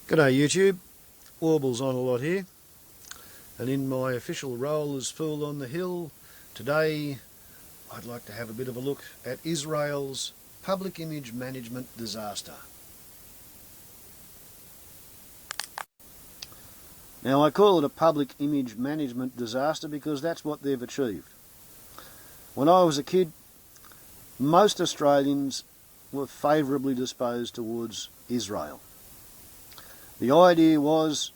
G'day YouTube, Warbles on a lot here, and in my official role as Fool on the Hill, today I'd like to have a bit of a look at Israel's public image management disaster. Now I call it a public image management disaster because that's what they've achieved. When I was a kid, most Australians were favourably disposed towards Israel. The idea was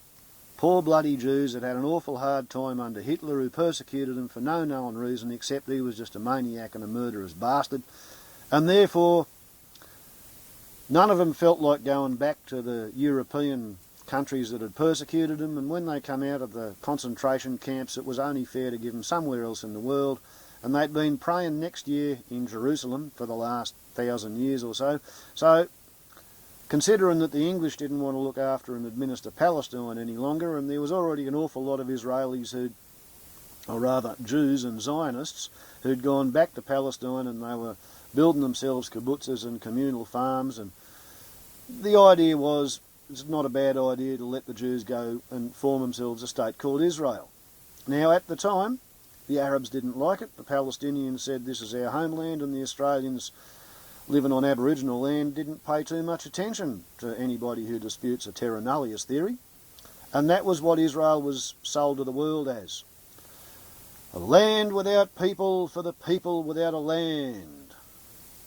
poor bloody Jews that had an awful hard time under Hitler, who persecuted them for no known reason except he was just a maniac and a murderous bastard, and therefore none of them felt like going back to the European countries that had persecuted them, and when they come out of the concentration camps it was only fair to give them somewhere else in the world, and they'd been praying next year in Jerusalem for the last 1,000 years or so. So considering that the English didn't want to look after and administer Palestine any longer, and there was already an awful lot of Israelis or rather Jews and Zionists, who'd gone back to Palestine and they were building themselves kibbutzes and communal farms, and the idea was it's not a bad idea to let the Jews go and form themselves a state called Israel. Now at the time, the Arabs didn't like it. The Palestinians said this is our homeland, and the Australians living on Aboriginal land didn't pay too much attention to anybody who disputes a terra nullius theory, and that was what Israel was sold to the world as. A land without people for the people without a land.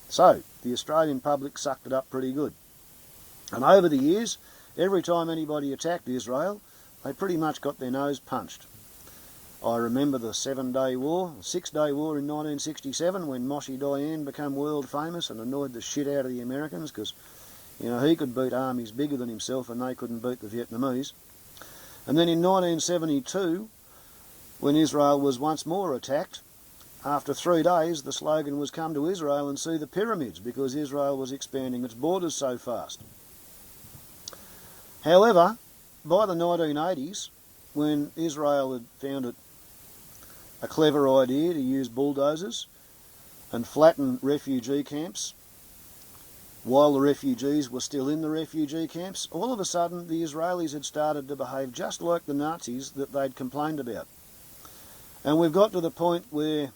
So the Australian public sucked it up pretty good, and over the years every time anybody attacked Israel they pretty much got their nose punched. I remember the 6-Day War in 1967, when Moshe Dayan became world famous and annoyed the shit out of the Americans because, you know, he could beat armies bigger than himself and they couldn't beat the Vietnamese. And then in 1972, when Israel was once more attacked, after 3 days the slogan was "Come to Israel and see the pyramids," because Israel was expanding its borders so fast. However, by the 1980s, when Israel had found it a clever idea to use bulldozers and flatten refugee camps while the refugees were still in the refugee camps, all of a sudden the Israelis had started to behave just like the Nazis that they'd complained about. And we've got to the point where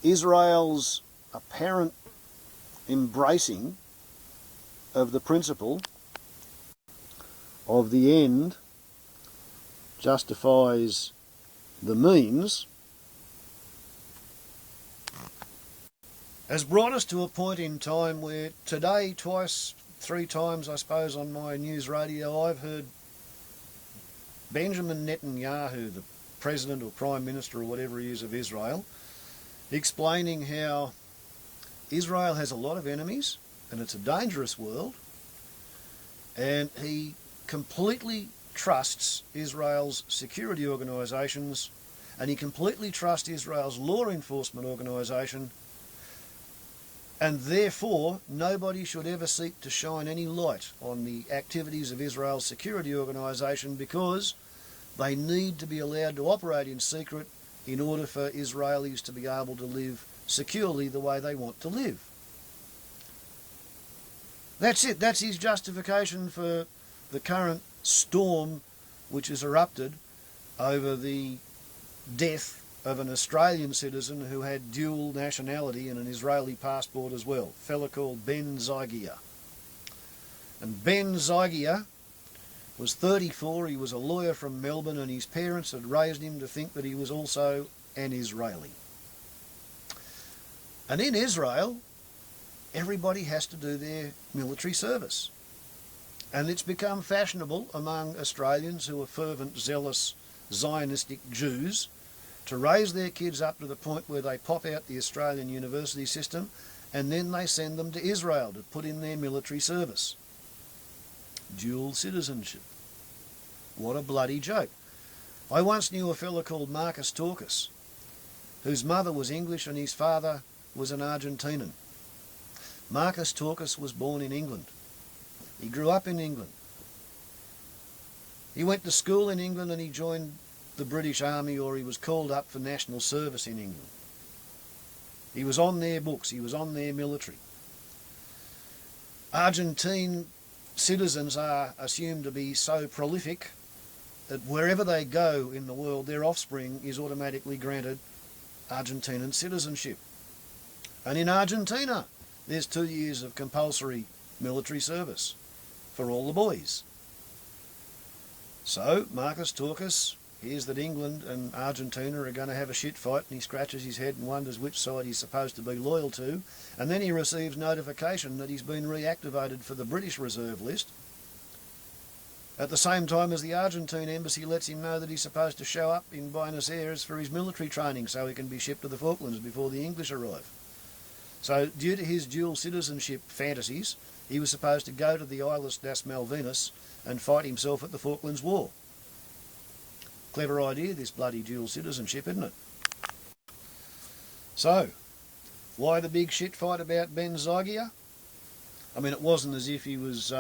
Israel's apparent embracing of the principle of the end justifies the means has brought us to a point in time where today, twice, 3 times I suppose on my news radio, I've heard Benjamin Netanyahu, the President or Prime Minister or whatever he is of Israel, explaining how Israel has a lot of enemies and it's a dangerous world, and he completely trusts Israel's security organisations, and he completely trusts Israel's law enforcement organisation, and therefore nobody should ever seek to shine any light on the activities of Israel's security organisation because they need to be allowed to operate in secret in order for Israelis to be able to live securely the way they want to live. That's it. That's his justification for the current storm which has erupted over the death of an Australian citizen who had dual nationality and an Israeli passport as well, a fella called Ben Zygier. And Ben Zygier was 34, he was a lawyer from Melbourne, and his parents had raised him to think that he was also an Israeli. And in Israel, everybody has to do their military service. And it's become fashionable among Australians who are fervent, zealous, Zionistic Jews to raise their kids up to the point where they pop out the Australian university system and then they send them to Israel to put in their military service. Dual citizenship. What a bloody joke. I once knew a fella called Marcus Torcus, whose mother was English and his father was an Argentinian. Marcus Torcus was born in England. He grew up in England. He went to school in England and he joined the British Army, or he was called up for national service in England. He was on their books, he was on their military. Argentine citizens are assumed to be so prolific that wherever they go in the world, their offspring is automatically granted Argentinian citizenship. And in Argentina, there's 2 years of compulsory military service for all the boys. So Marcus Turcus hears that England and Argentina are going to have a shit fight, and he scratches his head and wonders which side he's supposed to be loyal to, and then he receives notification that he's been reactivated for the British reserve list, at the same time as the Argentine embassy lets him know that he's supposed to show up in Buenos Aires for his military training so he can be shipped to the Falklands before the English arrive. So due to his dual citizenship fantasies, he was supposed to go to the Islas das Malvinas and fight himself at the Falklands War. Clever idea, this bloody dual citizenship, isn't it? So, why the big shit fight about Ben Zygier? I mean, it wasn't as if he was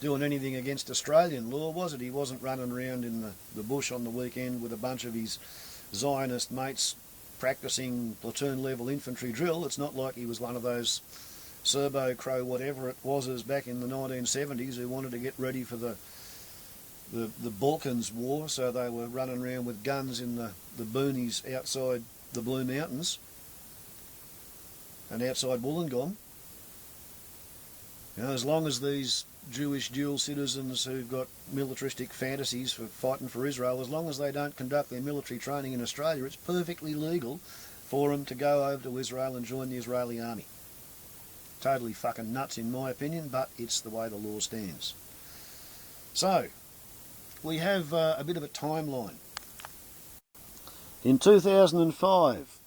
doing anything against Australian law, was it? He wasn't running around in the bush on the weekend with a bunch of his Zionist mates practising platoon-level infantry drill. It's not like he was one of those Serbo-Crow whatever it was back in the 1970s who wanted to get ready for the Balkans War, so they were running around with guns in the boonies outside the Blue Mountains and outside Wollongong. You know, as long as these Jewish dual citizens who've got militaristic fantasies for fighting for Israel, as long as they don't conduct their military training in Australia, it's perfectly legal for them to go over to Israel and join the Israeli army. Totally fucking nuts in my opinion, but it's the way the law stands. So, we have a bit of a timeline. In 2005,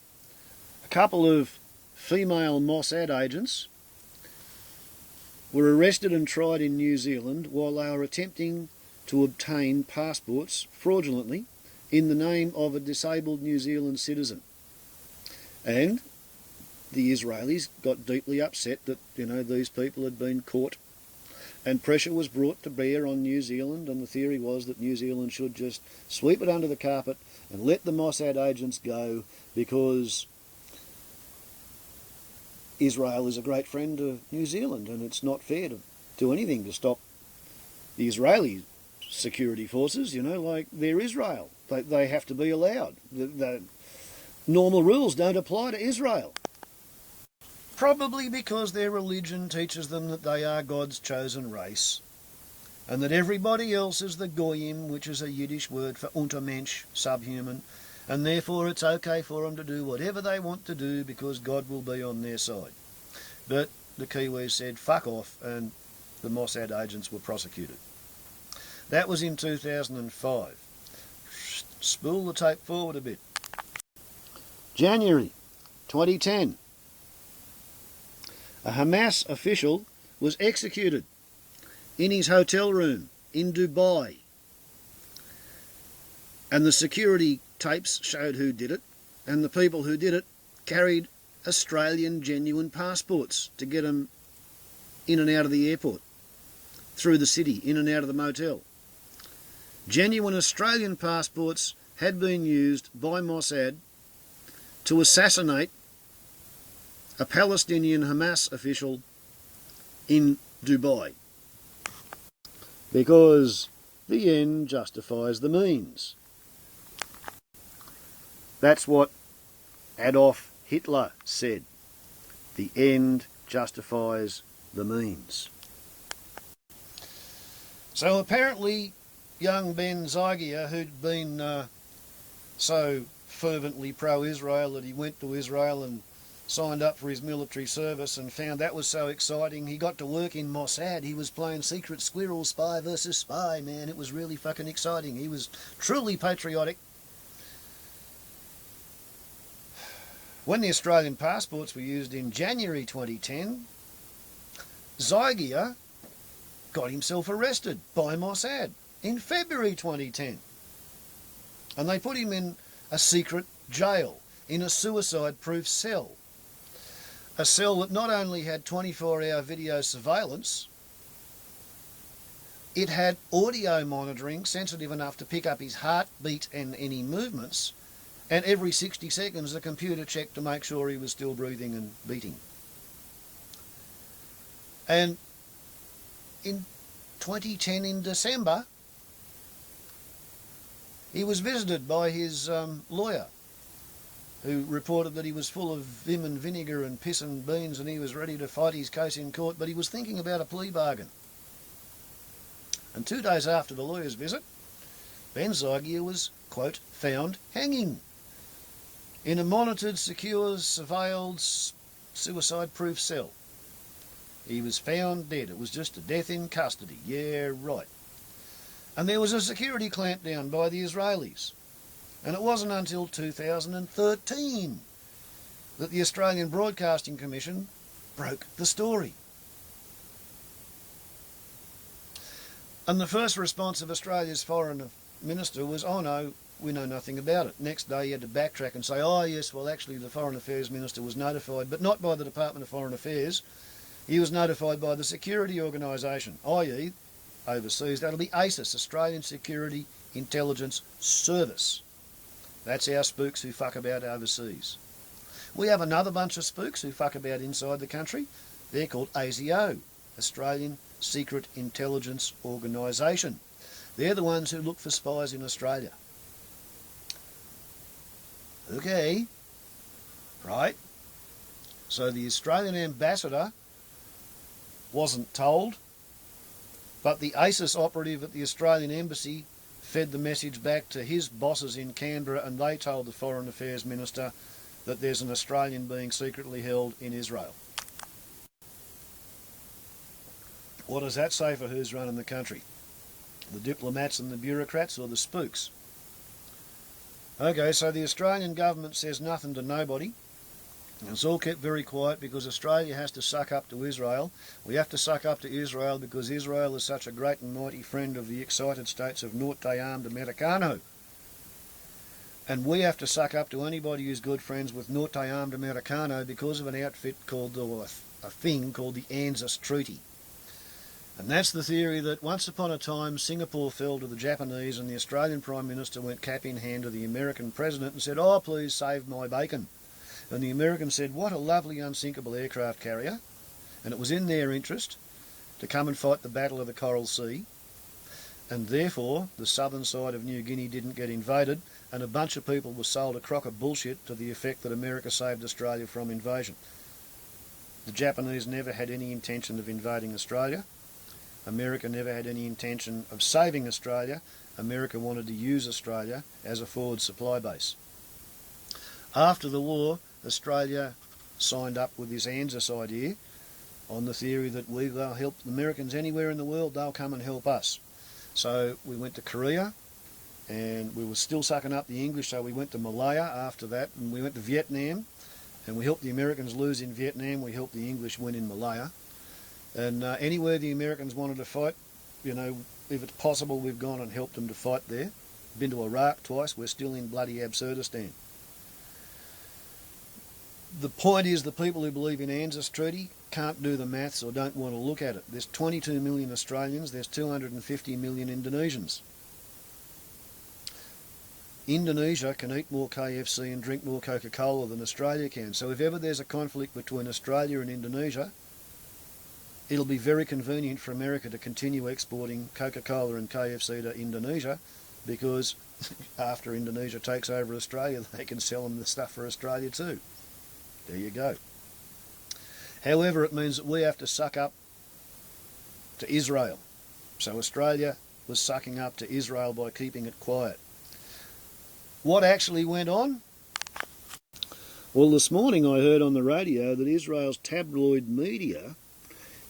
a couple of female Mossad agents were arrested and tried in New Zealand while they were attempting to obtain passports fraudulently in the name of a disabled New Zealand citizen. And the Israelis got deeply upset that, you know, these people had been caught, and pressure was brought to bear on New Zealand, and the theory was that New Zealand should just sweep it under the carpet and let the Mossad agents go because Israel is a great friend of New Zealand, and it's not fair to do anything to stop the Israeli security forces, you know, like they're Israel. They have to be allowed. The normal rules don't apply to Israel. Probably because their religion teaches them that they are God's chosen race, and that everybody else is the goyim, which is a Yiddish word for untermensch, subhuman, and therefore it's okay for them to do whatever they want to do because God will be on their side. But the Kiwis said fuck off, and the Mossad agents were prosecuted. That was in 2005. Spool the tape forward a bit. January 2010. A Hamas official was executed in his hotel room in Dubai, and the security tapes showed who did it, and the people who did it carried Australian genuine passports to get them in and out of the airport, through the city, in and out of the motel. Genuine Australian passports had been used by Mossad to assassinate a Palestinian Hamas official in Dubai, because the end justifies the means. That's what Adolf Hitler said. The end justifies the means. So apparently young Ben Zygier, who'd been so fervently pro-Israel that he went to Israel and signed up for his military service and found that was so exciting, he got to work in Mossad. He was playing secret Squirrel, spy versus spy, man. It was really fucking exciting. He was truly patriotic. When the Australian passports were used in January 2010, Zygier got himself arrested by Mossad in February 2010. And they put him in a secret jail, in a suicide-proof cell. A cell that not only had 24-hour video surveillance, it had audio monitoring sensitive enough to pick up his heartbeat and any movements, and every 60 seconds the computer checked to make sure he was still breathing and beating. And in 2010 in December, he was visited by his lawyer, who reported that he was full of vim and vinegar and piss and beans and he was ready to fight his case in court, but he was thinking about a plea bargain. And 2 days after the lawyer's visit, Ben Zygier was, quote, found hanging in a monitored, secure, surveilled, suicide-proof cell. He was found dead. It was just a death in custody. Yeah, right. And there was a security clampdown by the Israelis. And it wasn't until 2013 that the Australian Broadcasting Commission broke the story. And the first response of Australia's Foreign Minister was, oh no, we know nothing about it. Next day he had to backtrack and say, oh yes, well actually the Foreign Affairs Minister was notified, but not by the Department of Foreign Affairs. He was notified by the security organisation, i.e. overseas, that'll be ASIS, Australian Security Intelligence Service. That's our spooks who fuck about overseas. We have another bunch of spooks who fuck about inside the country. They're called ASIO, Australian Secret Intelligence Organisation. They're the ones who look for spies in Australia. Okay, right. So the Australian ambassador wasn't told, but the ASIS operative at the Australian Embassy fed the message back to his bosses in Canberra, and they told the Foreign Affairs Minister that there's an Australian being secretly held in Israel. What does that say for who's running the country? The diplomats and the bureaucrats, or the spooks? Okay, so the Australian government says nothing to nobody. And it's all kept very quiet because Australia has to suck up to Israel. We have to suck up to Israel because Israel is such a great and mighty friend of the excited states of Norte Armed Americano. And we have to suck up to anybody who's good friends with Norte Armed Americano because of an outfit called, or a thing called the ANZUS Treaty. And that's the theory that once upon a time Singapore fell to the Japanese and the Australian Prime Minister went cap in hand to the American President and said, oh, please save my bacon. And the Americans said, what a lovely unsinkable aircraft carrier. And it was in their interest to come and fight the Battle of the Coral Sea. And therefore, the southern side of New Guinea didn't get invaded, and a bunch of people were sold a crock of bullshit to the effect that America saved Australia from invasion. The Japanese never had any intention of invading Australia. America never had any intention of saving Australia. America wanted to use Australia as a forward supply base. After the war, Australia signed up with this ANZUS idea on the theory that we will help the Americans anywhere in the world, they'll come and help us. So we went to Korea, and we were still sucking up the English, so we went to Malaya after that, and we went to Vietnam, and we helped the Americans lose in Vietnam, we helped the English win in Malaya. And anywhere the Americans wanted to fight, you know, if it's possible, we've gone and helped them to fight there. Been to Iraq twice, we're still in bloody Absurdistan. The point is, the people who believe in ANZUS Treaty can't do the maths or don't want to look at it. There's 22 million Australians, there's 250 million Indonesians. Indonesia can eat more KFC and drink more Coca-Cola than Australia can. So if ever there's a conflict between Australia and Indonesia, it'll be very convenient for America to continue exporting Coca-Cola and KFC to Indonesia, because after Indonesia takes over Australia, they can sell them the stuff for Australia too. There you go. However, it means that we have to suck up to Israel. So Australia was sucking up to Israel by keeping it quiet. What actually went on? Well, this morning I heard on the radio that Israel's tabloid media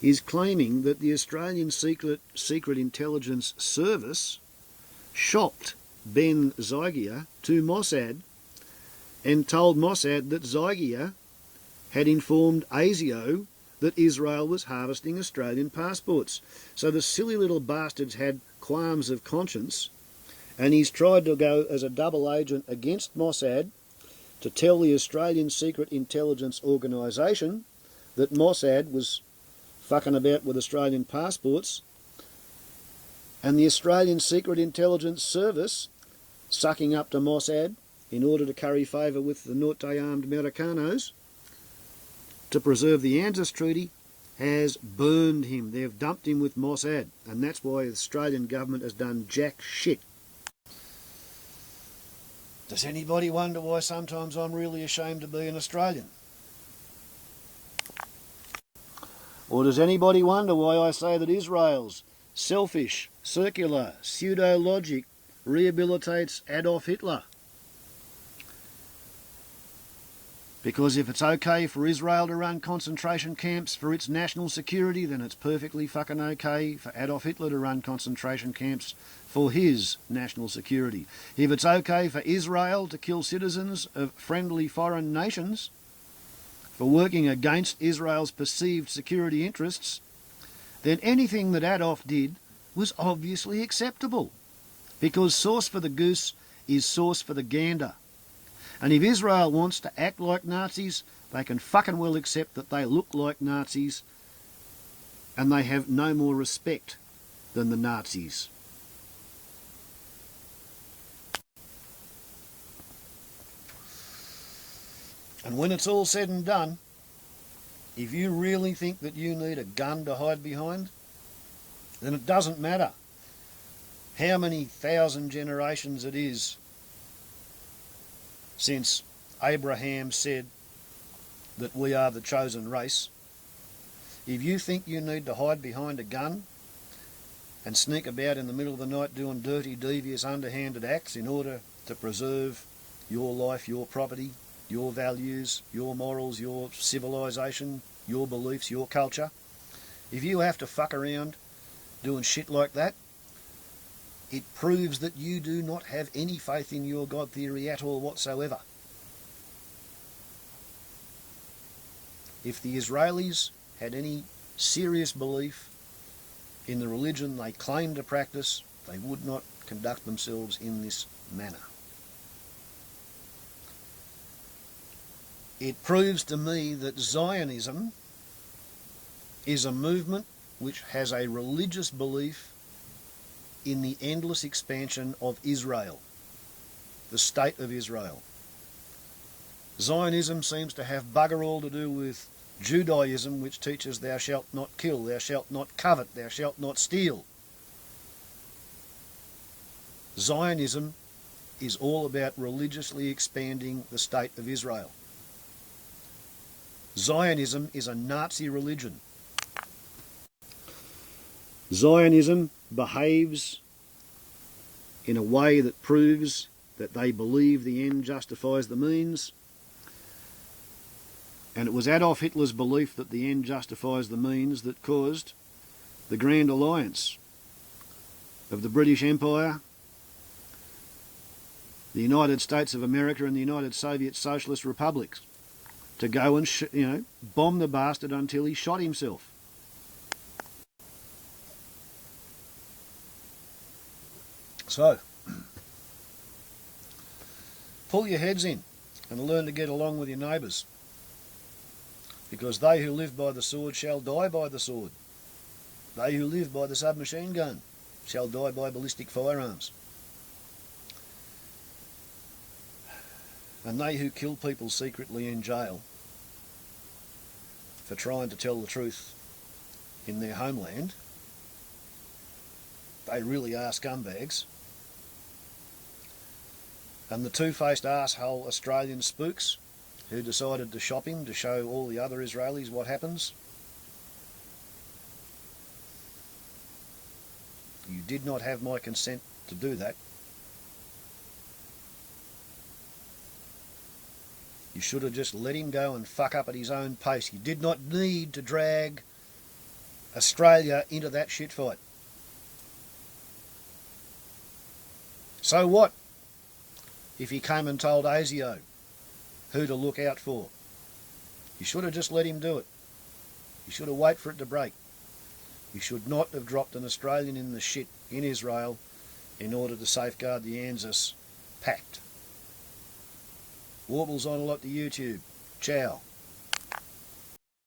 is claiming that the Australian Secret Intelligence Service shopped Ben Zygier to Mossad and told Mossad that Zygier had informed ASIO that Israel was harvesting Australian passports. So the silly little bastard's had qualms of conscience, and he's tried to go as a double agent against Mossad to tell the Australian Secret Intelligence Organisation that Mossad was fucking about with Australian passports, and the Australian Secret Intelligence Service sucking up to Mossad in order to curry favour with the Norte Armed Americanos to preserve the ANZUS Treaty has burned him. They've dumped him with Mossad, and that's why the Australian government has done jack shit. Does anybody wonder why sometimes I'm really ashamed to be an Australian? Or does anybody wonder why I say that Israel's selfish, circular, pseudo-logic rehabilitates Adolf Hitler? Because if it's okay for Israel to run concentration camps for its national security, then it's perfectly fucking okay for Adolf Hitler to run concentration camps for his national security. If it's okay for Israel to kill citizens of friendly foreign nations for working against Israel's perceived security interests, then anything that Adolf did was obviously acceptable. Because sauce for the goose is sauce for the gander. And if Israel wants to act like Nazis, they can fucking well accept that they look like Nazis and they have no more respect than the Nazis. And when it's all said and done, if you really think that you need a gun to hide behind, then it doesn't matter how many thousand generations it is since Abraham said that we are the chosen race. If you think you need to hide behind a gun and sneak about in the middle of the night doing dirty, devious, underhanded acts in order to preserve your life, your property, your values, your morals, your civilisation, your beliefs, your culture, if you have to fuck around doing shit like that, it proves that you do not have any faith in your God theory at all whatsoever. If the Israelis had any serious belief in the religion they claim to practice, they would not conduct themselves in this manner. It proves to me that Zionism is a movement which has a religious belief in the endless expansion of Israel, the state of Israel. Zionism seems to have bugger all to do with Judaism, which teaches thou shalt not kill, thou shalt not covet, thou shalt not steal. Zionism is all about religiously expanding the state of Israel. Zionism is a Nazi religion. Zionism behaves in a way that proves that they believe the end justifies the means, and it was Adolf Hitler's belief that the end justifies the means that caused the Grand Alliance of the British Empire, the United States of America and the United Soviet Socialist Republics to go and bomb the bastard until he shot himself. So, pull your heads in and learn to get along with your neighbours, because they who live by the sword shall die by the sword. They who live by the submachine gun shall die by ballistic firearms. And they who kill people secretly in jail for trying to tell the truth in their homeland, they really are scumbags. And the two-faced arsehole Australian spooks who decided to shop him to show all the other Israelis what happens, you did not have my consent to do that. You should have just let him go and fuck up at his own pace. You did not need to drag Australia into that shit fight. So what if he came and told ASIO who to look out for? You should have just let him do it. You should have waited for it to break. You should not have dropped an Australian in the shit in Israel in order to safeguard the ANZUS pact. Warbles on a lot to YouTube. Ciao.